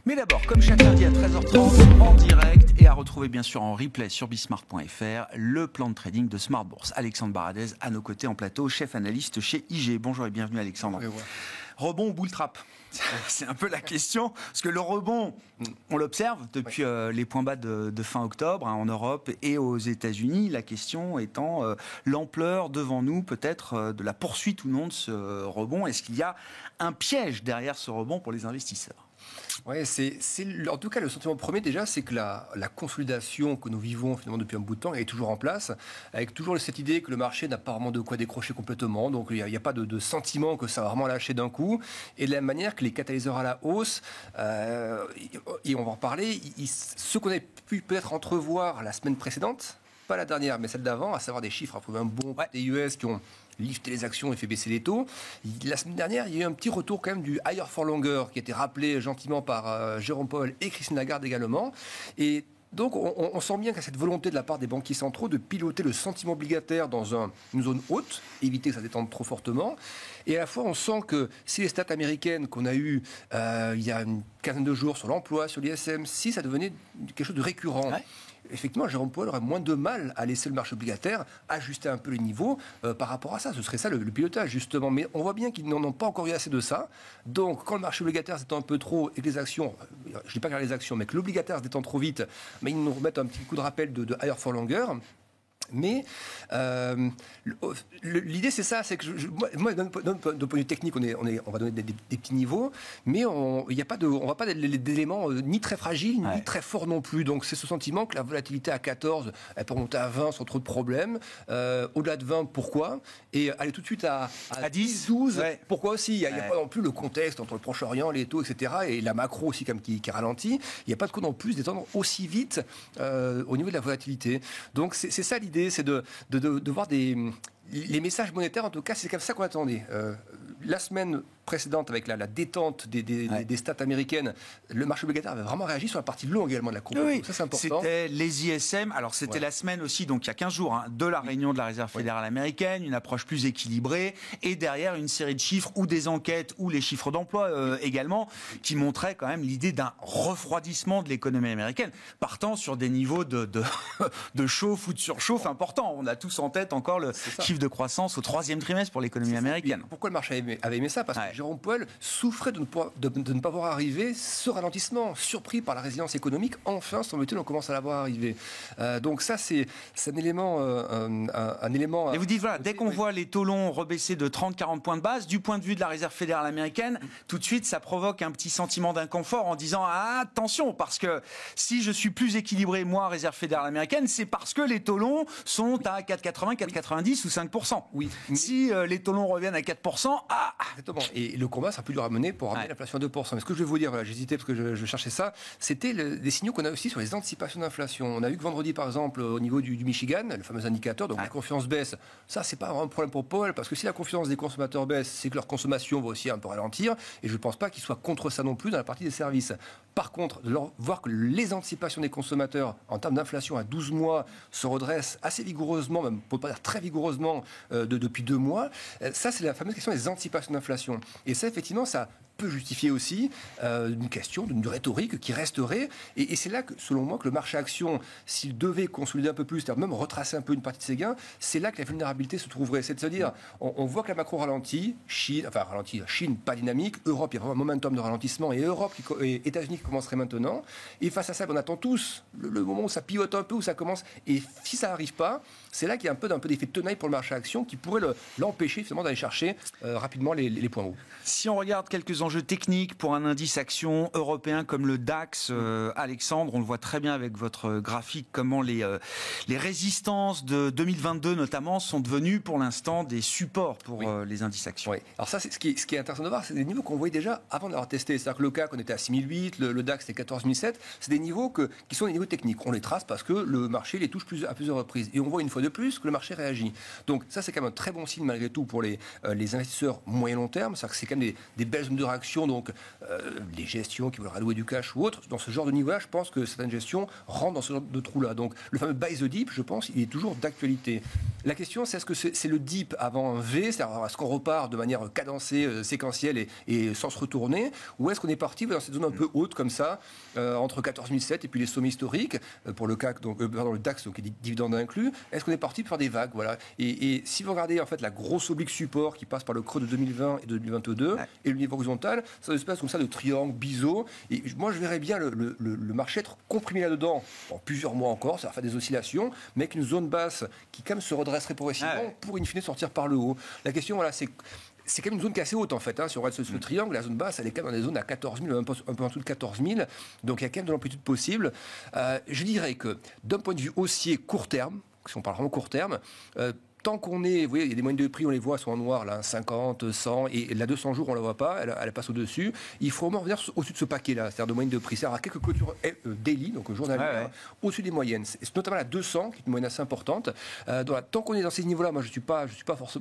Mais d'abord, comme chaque lundi à 13h30, en direct et à retrouver bien sûr en replay sur bismart.fr, le plan de trading de Smart Bourse. Alexandre Baradez à nos côtés en plateau, chef analyste chez IG. Bonjour et bienvenue Alexandre. Rebond ou bull trap ? C'est un peu la question, parce que le rebond, on l'observe depuis les points bas de fin octobre en Europe et aux États-Unis. La question étant l'ampleur devant nous, peut-être, de la poursuite ou non de ce rebond. Est-ce qu'il y a un piège derrière ce rebond pour les investisseurs ? Oui, en tout cas, le sentiment premier déjà, c'est que la consolidation que nous vivons finalement depuis un bout de temps est toujours en place, avec toujours cette idée que le marché n'a pas vraiment de quoi décrocher complètement, donc il n'y a pas de sentiment que ça va vraiment lâcher d'un coup, et de la manière que les catalyseurs à la hausse, et on va en reparler, ce qu'on a pu peut-être entrevoir la semaine précédente, pas la dernière, mais celle d'avant, à savoir des chiffres un bon des US qui ont lifté les actions et fait baisser les taux. La semaine dernière, il y a eu un petit retour quand même du higher for longer qui a été rappelé gentiment par Jérôme Powell et Christine Lagarde également. Et donc, on sent bien qu'il y a cette volonté de la part des banquiers centraux de piloter le sentiment obligataire dans une zone haute, éviter que ça détende trop fortement. Et à la fois, on sent que si les stats américaines qu'on a eues il y a une quinzaine de jours sur l'emploi, sur l'ISM, si ça devenait quelque chose de récurrent, effectivement, Jérôme Powell aurait moins de mal à laisser le marché obligataire ajuster un peu les niveaux par rapport à ça. Ce serait ça le pilotage, justement. Mais on voit bien qu'ils n'en ont pas encore eu assez de ça. Donc, quand le marché obligataire s'étend un peu trop et que les actions, je ne dis pas que les actions, mais que l'obligataire se détend trop vite, mais ils nous remettent un petit coup de rappel de higher for longer. Mais l'idée, c'est ça, c'est que moi, d'un point de vue technique, on va donner des petits niveaux, mais on va pas d'éléments ni très fragiles, ni très forts non plus. Donc, c'est ce sentiment que la volatilité à 14, elle peut monter à 20 sans trop de problèmes. Au-delà de 20, pourquoi ? Et aller tout de suite à 10, 12, pourquoi aussi ? Il n'y a pas non plus le contexte entre le Proche-Orient, les taux, etc., et la macro aussi comme qui ralentit. Il n'y a pas de quoi non plus d'étendre aussi vite au niveau de la volatilité. Donc, c'est ça l'idée. C'est de voir les messages monétaires, en tout cas, c'est comme ça qu'on attendait. La semaine précédente, avec la détente des stats américaines, le marché obligataire avait vraiment réagi sur la partie longue également de la courbe. Oui, ça, c'est important. C'était les ISM. Alors, c'était la semaine aussi, donc il y a 15 jours, de la réunion de la Réserve fédérale américaine, une approche plus équilibrée, et derrière, une série de chiffres, ou des enquêtes, ou les chiffres d'emploi également, qui montraient quand même l'idée d'un refroidissement de l'économie américaine, partant sur des niveaux de chauffe ou de surchauffe importants. On a tous en tête encore le chiffre de croissance au 3e trimestre pour l'économie américaine. Pourquoi le marché avait aimé ça ? Parce que Jérôme Powell souffrait de ne pas voir arriver ce ralentissement, surpris par la résilience économique. Enfin, semble-t-il, on commence à la voir arriver. Donc ça, c'est un élément... Et vous dites, voilà, dès qu'on voit les taux longs rebaisser de 30-40 points de base, du point de vue de la Réserve fédérale américaine, tout de suite, ça provoque un petit sentiment d'inconfort en disant, attention, parce que si je suis plus équilibré, moi, Réserve fédérale américaine, c'est parce que les taux longs sont à 4,80, 4,90 ou 5%. Oui. Si les taux longs reviennent à 4%, Exactement. Et le combat sera plus dur à mener pour ramener l'inflation à 2%. Mais ce que je vais vous dire, j'hésitais parce que je cherchais ça, c'était des signaux qu'on a aussi sur les anticipations d'inflation. On a vu que vendredi, par exemple, au niveau du Michigan, le fameux indicateur, donc la confiance baisse. Ça, c'est pas un problème pour Powell, parce que si la confiance des consommateurs baisse, c'est que leur consommation va aussi un peu ralentir. Et je ne pense pas qu'ils soient contre ça non plus dans la partie des services. Par contre, de voir que les anticipations des consommateurs en termes d'inflation à 12 mois se redressent assez vigoureusement, même pour ne pas dire très vigoureusement, depuis 2 mois, ça, c'est la fameuse question des anticipations d'inflation. Et ça, effectivement, ça peut justifier aussi une question, d'une rhétorique qui resterait. Et c'est là que, selon moi, que le marché action, s'il devait consolider un peu plus, c'est-à-dire même retracer un peu une partie de ses gains, c'est là que la vulnérabilité se trouverait. C'est de se dire, on voit que la macro ralentit, Chine, pas dynamique, Europe, il y a vraiment un momentum de ralentissement, et États-Unis qui commencerait maintenant. Et face à ça, on attend tous le moment où ça pivote un peu, où ça commence. Et si ça n'arrive pas, c'est là qu'il y a un peu d'effet de tenaille pour le marché action qui pourrait l'empêcher finalement d'aller chercher rapidement les points hauts. Si on regarde quelques enjeux techniques pour un indice action européen comme le DAX, Alexandre, on le voit très bien avec votre graphique, comment les résistances de 2022 notamment sont devenues pour l'instant des supports pour les indices actions. Oui. Alors ça, c'est ce qui est intéressant de voir, c'est des niveaux qu'on voyait déjà avant de l'avoir testé. C'est-à-dire que le CAC, on était à 6008, le DAX c'était 14007. C'est des niveaux qui sont des niveaux techniques. On les trace parce que le marché les touche à plusieurs reprises. Et on voit une fois de plus que le marché réagit. Donc ça, c'est quand même un très bon signe malgré tout pour les investisseurs moyen long terme. C'est-à-dire que c'est quand même des belles zones de actions, donc les gestions qui veulent allouer du cash ou autre, dans ce genre de niveau-là, je pense que certaines gestions rentrent dans ce genre de trou-là. Donc le fameux buy the dip, je pense, il est toujours d'actualité. La question, c'est est-ce que c'est le dip avant un V, c'est-à-dire est-ce qu'on repart de manière cadencée, séquentielle et sans se retourner, ou est-ce qu'on est parti dans cette zone un peu haute comme ça, entre 14 700 et puis les sommets historiques, pour le CAC, donc, le DAX, donc dividende inclus, est-ce qu'on est parti pour faire des vagues, voilà. Et si vous regardez en fait la grosse oblique support qui passe par le creux de 2020 et de 2022, et le niveau horizontal, ça se passe comme ça de triangle, biseau, et moi je verrais bien le marché être comprimé là-dedans en plusieurs mois encore, ça va faire des oscillations, mais avec une zone basse qui quand même se redresserait progressivement pour in fine sortir par le haut. La question, voilà, c'est quand même une zone qui est assez haute en fait. Si on regarde ce triangle, la zone basse, elle est quand même dans des zones à 14 000, un peu en dessous de 14 000. Donc il y a quand même de l'amplitude possible. Je dirais que d'un point de vue haussier court terme, si on parle vraiment court terme, tant qu'on est, vous voyez, il y a des moyennes de prix, on les voit, elles sont en noir, là, 50, 100, et la 200 jours, on ne la voit pas, elle passe au-dessus. Il faut vraiment revenir au-dessus de ce paquet-là, c'est-à-dire de moyenne de prix. C'est-à-dire à quelques clôtures daily, donc journalières, au-dessus des moyennes. C'est notamment la 200, qui est une moyenne assez importante. Tant qu'on est dans ces niveaux-là, moi, je ne suis pas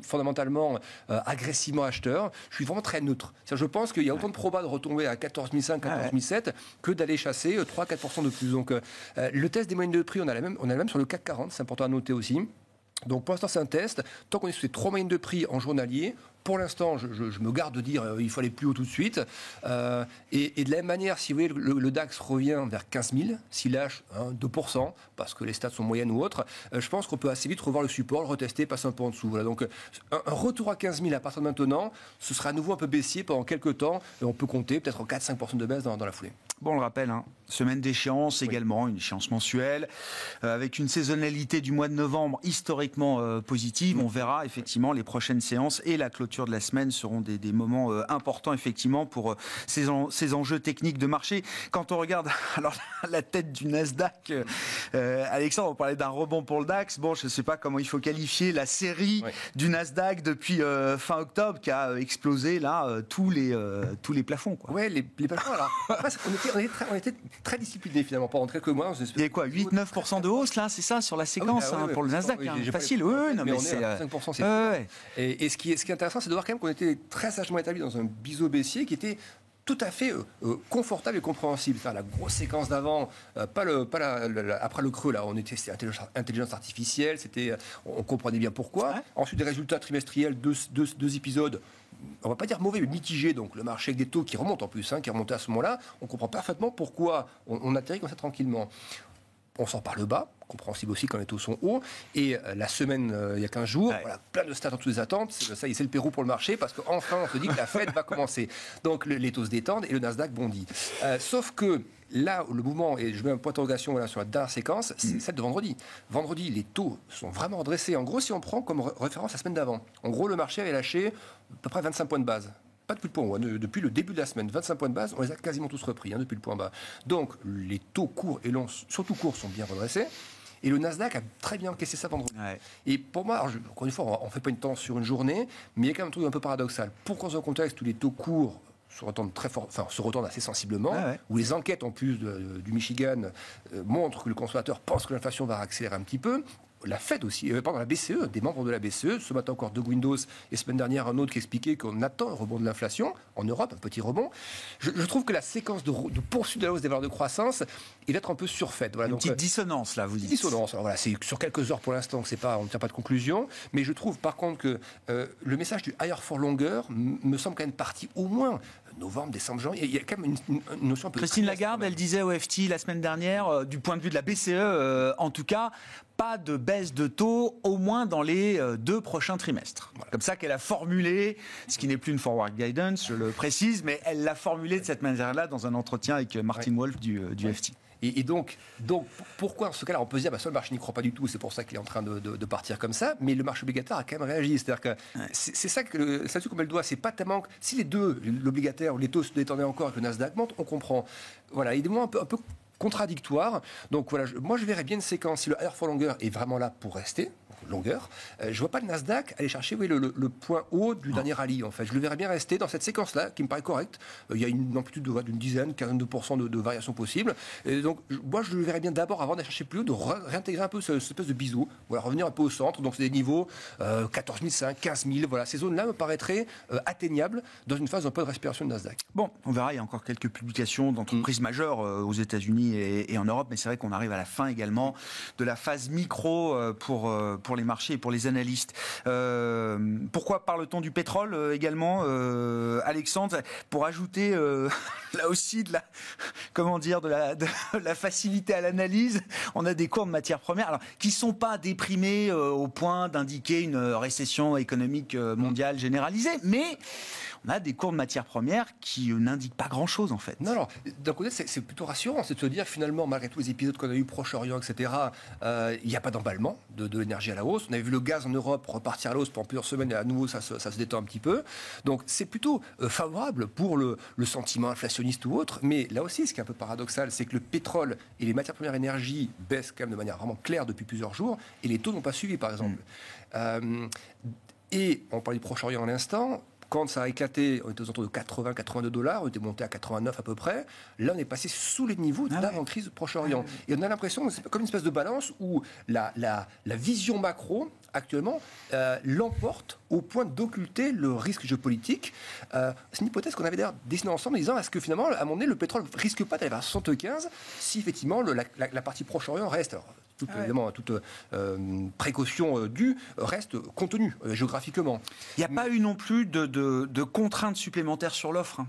fondamentalement agressivement acheteur. Je suis vraiment très neutre. Je pense qu'il y a autant de probas de retomber à 14 500, 14 700 que d'aller chasser 3-4% de plus. Donc, le test des moyennes de prix, on a la même sur le CAC 40, c'est important à noter aussi. Donc pour l'instant c'est un test. Tant qu'on est sur ces 3 moyennes de prix en journalier, pour l'instant je me garde de dire il faut aller plus haut tout de suite. Et de la même manière, si vous voyez le DAX revient vers 15 000, s'il lâche 2%, parce que les stats sont moyennes ou autres, je pense qu'on peut assez vite revoir le support, le retester, passer un peu en dessous. Voilà. Donc un retour à 15 000 à partir de maintenant, ce sera à nouveau un peu baissier pendant quelques temps, et on peut compter peut-être 4-5% de baisse dans la foulée. Bon, on le rappelle, semaine d'échéance également, une échéance mensuelle, avec une saisonnalité du mois de novembre historiquement positive. On verra effectivement les prochaines séances et la clôture de la semaine seront des moments importants effectivement pour ces enjeux techniques de marché. Quand on regarde alors la tête du Nasdaq, Alexandre, on parlait d'un rebond pour le DAX. Bon, je ne sais pas comment il faut qualifier la série du Nasdaq depuis fin octobre qui a explosé là tous les plafonds. Oui, les plafonds. Alors, après, on était très disciplinés finalement pendant quelques mois. Il y a quoi, 8-9% de hausse là, c'est ça sur la séquence pour le Nasdaq, facile. Non, mais c'est 5%, c'est et ce qui est intéressant, c'est de voir quand même qu'on était très sagement établi dans un biseau baissier qui était tout à fait confortable et compréhensible. C'est-à-dire la grosse séquence d'avant, après le creux, là, c'était intelligence artificielle, on comprenait bien pourquoi. Ensuite, des résultats trimestriels, deux épisodes, on ne va pas dire mauvais, mais mitigés. Donc le marché avec des taux qui remontent en plus, qui remontaient à ce moment-là, on comprend parfaitement pourquoi on atterrit comme ça tranquillement. On sort par le bas, compréhensible aussi quand les taux sont hauts. Et la semaine, il y a 15 jours, voilà, plein de stats en toutes les attentes. Ça y est, c'est le Pérou pour le marché parce qu'enfin, on se dit que la Fed va commencer. Donc les taux se détendent et le Nasdaq bondit. Sauf que là, le mouvement, et je mets un point d'interrogation sur la dernière séquence, c'est celle de vendredi. Vendredi, les taux sont vraiment redressés. En gros, si on prend comme référence la semaine d'avant, en gros, le marché avait lâché à peu près 25 points de base. Pas depuis le point haut, depuis le début de la semaine. 25 points de base, on les a quasiment tous repris depuis le point bas. Donc, les taux courts et longs, surtout courts, sont bien redressés. Et le Nasdaq a très bien encaissé ça vendredi. Et pour moi, encore une fois, on ne fait pas une tendance sur une journée, mais il y a quand même un truc un peu paradoxal. Pourquoi dans un contexte où les taux courts se retendent assez sensiblement, où les enquêtes en plus du Michigan montrent que le consommateur pense que l'inflation va accélérer un petit peu. La Fed aussi, la BCE, des membres de la BCE, ce matin encore Doug Windows, et semaine dernière un autre qui expliquait qu'on attend un rebond de l'inflation en Europe, un petit rebond. Je trouve que la séquence de poursuite de la hausse des valeurs de croissance est d'être un peu surfaite. Voilà, une petite dissonance là, vous dites. Dissonance, alors voilà, c'est sur quelques heures pour l'instant, on ne tient pas de conclusion, mais je trouve par contre que le message du higher for longer me semble quand même parti au moins novembre, décembre, janvier. Il y a quand même une notion un peu... Christine Lagarde, elle disait au FT la semaine dernière, du point de vue de la BCE, en tout cas, pas de baisse de taux, au moins dans les 2 prochains trimestres. Voilà. Comme ça qu'elle a formulé, ce qui n'est plus une forward guidance, je le précise, mais elle l'a formulé de cette manière-là dans un entretien avec Martin Wolf du FT. Et donc, pourquoi dans ce cas-là, on peut se dire, le marché n'y croit pas du tout, c'est pour ça qu'il est en train de partir comme ça, mais le marché obligataire a quand même réagi. C'est-à-dire que c'est ça que le statut comme elle doit, c'est pas tellement... Si les deux, l'obligataire ou les taux se détendaient encore et que le Nasdaq monte, on comprend. Voilà, il est un peu contradictoire. Donc voilà, moi je verrais bien une séquence, si le higher for longer est vraiment là pour rester, longueur, je ne vois pas le Nasdaq aller chercher le point haut du dernier rallye. En fait. Je le verrais bien rester dans cette séquence-là, qui me paraît correcte. Il y a une amplitude d'une dizaine, 42% de variations possibles. Et donc, moi, je le verrais bien d'abord, avant d'aller chercher plus haut, de réintégrer un peu cette espèce de bisou. Voilà, revenir un peu au centre. Donc, c'est des niveaux 14 500, 15 000. Voilà, ces zones-là me paraîtraient atteignables dans une phase un peu de respiration de Nasdaq. Bon, on verra. Il y a encore quelques publications d'entreprises majeures aux États-Unis et en Europe. Mais c'est vrai qu'on arrive à la fin également de la phase micro pour les marchés et pour les analystes. Pourquoi parle-t-on du pétrole également, Alexandre, pour ajouter là aussi de la facilité à l'analyse. On a des cours de matières premières alors, qui ne sont pas déprimés au point d'indiquer une récession économique mondiale généralisée, mais on a des cours de matières premières qui n'indiquent pas grand-chose en fait. Non, alors, d'un côté, c'est plutôt rassurant, c'est de se dire finalement, malgré tous les épisodes qu'on a eu Proche-Orient, etc., il n'y a pas d'emballement de l'énergie à la hausse. On avait vu le gaz en Europe repartir à la hausse pendant plusieurs semaines et à nouveau ça se détend un petit peu. Donc c'est plutôt favorable pour le sentiment inflationniste ou autre. Mais là aussi, ce qui est un peu paradoxal, c'est que le pétrole et les matières premières énergie baissent quand même de manière vraiment claire depuis plusieurs jours et les taux n'ont pas suivi, par exemple. Et on parlait du Proche-Orient à l'instant. Quand ça a éclaté, on était aux alentours de 80, 82 $, on était monté à 89 à peu près. Là, on est passé sous les niveaux d'avant-crise du Proche-Orient. Et on a l'impression que c'est comme une espèce de balance où la vision macro, actuellement, l'emporte au point d'occulter le risque géopolitique. C'est une hypothèse qu'on avait d'ailleurs dessinée ensemble en disant est-ce que finalement, à un moment donné, le pétrole ne risque pas d'aller vers 75 si effectivement la partie Proche-Orient reste... Alors, évidemment, toute précaution due reste contenue géographiquement. Il n'y a pas eu non plus de contraintes supplémentaires sur l'offre.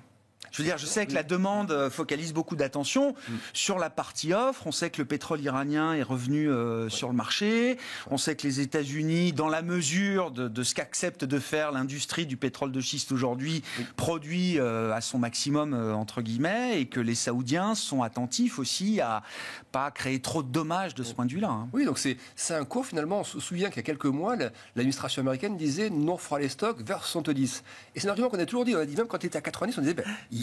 Je veux dire, je sais que la demande focalise beaucoup d'attention sur la partie offre. On sait que le pétrole iranien est revenu sur le marché. On sait que les États-Unis, dans la mesure de ce qu'accepte de faire l'industrie du pétrole de schiste aujourd'hui, produit à son maximum, entre guillemets, et que les Saoudiens sont attentifs aussi à pas créer trop de dommages de ce point de vue-là. Hein. Oui, donc c'est un cours finalement. On se souvient qu'il y a quelques mois, l'administration américaine disait non, on fera les stocks vers 70. Et c'est un argument qu'on a toujours dit. On a dit même quand il était à 90, on disait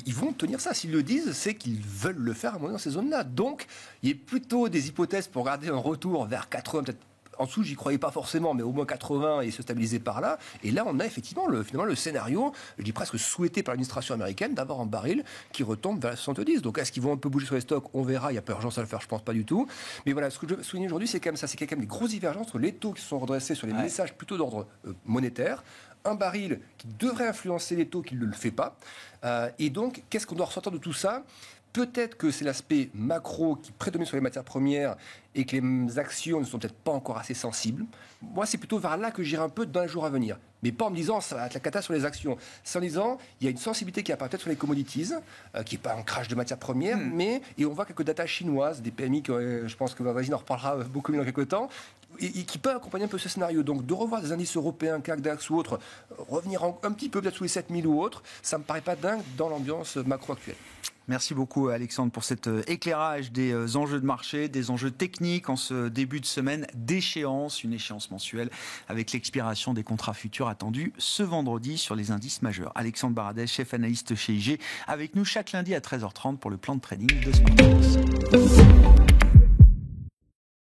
ils vont tenir ça. S'ils le disent, c'est qu'ils veulent le faire à un moment dans ces zones-là. Donc, il y a plutôt des hypothèses pour garder un retour vers 80, peut-être en dessous, j'y croyais pas forcément, mais au moins 80 et se stabiliser par là. Et là, on a effectivement finalement le scénario, je dis presque souhaité par l'administration américaine, d'avoir un baril qui retombe vers 70. Donc, est-ce qu'ils vont un peu bouger sur les stocks? On verra. Il n'y a pas urgence à le faire, je pense pas du tout. Mais voilà, ce que je veux souligner aujourd'hui, c'est quand même ça. C'est qu'il y a quand même des grosses divergences entre les taux qui se sont redressés sur les messages plutôt d'ordre monétaire. Un baril qui devrait influencer les taux qui ne le fait pas. Et donc, qu'est-ce qu'on doit ressortir de tout ça? Peut-être que c'est l'aspect macro qui prédomine sur les matières premières et que les actions ne sont peut-être pas encore assez sensibles. Moi, c'est plutôt vers là que j'irai un peu dans les jours à venir. Mais pas en me disant ça va être la cata sur les actions. C'est en disant il y a une sensibilité qui apparaît peut-être sur les commodities, qui n'est pas un crash de matières premières, et on voit quelques datas chinoises, des PMI, je pense que Vasine en reparlera beaucoup mieux dans quelques temps, et qui peuvent accompagner un peu ce scénario. Donc de revoir des indices européens, CAC, DAX ou autres, revenir un petit peu peut-être sous les 7000 ou autres, ça ne me paraît pas dingue dans l'ambiance macro actuelle. Merci beaucoup Alexandre pour cet éclairage des enjeux de marché, des enjeux techniques en ce début de semaine d'échéance, une échéance mensuelle avec l'expiration des contrats futurs attendus ce vendredi sur les indices majeurs. Alexandre Baradez, chef analyste chez IG, avec nous chaque lundi à 13h30 pour le plan de trading de Smart Bourse.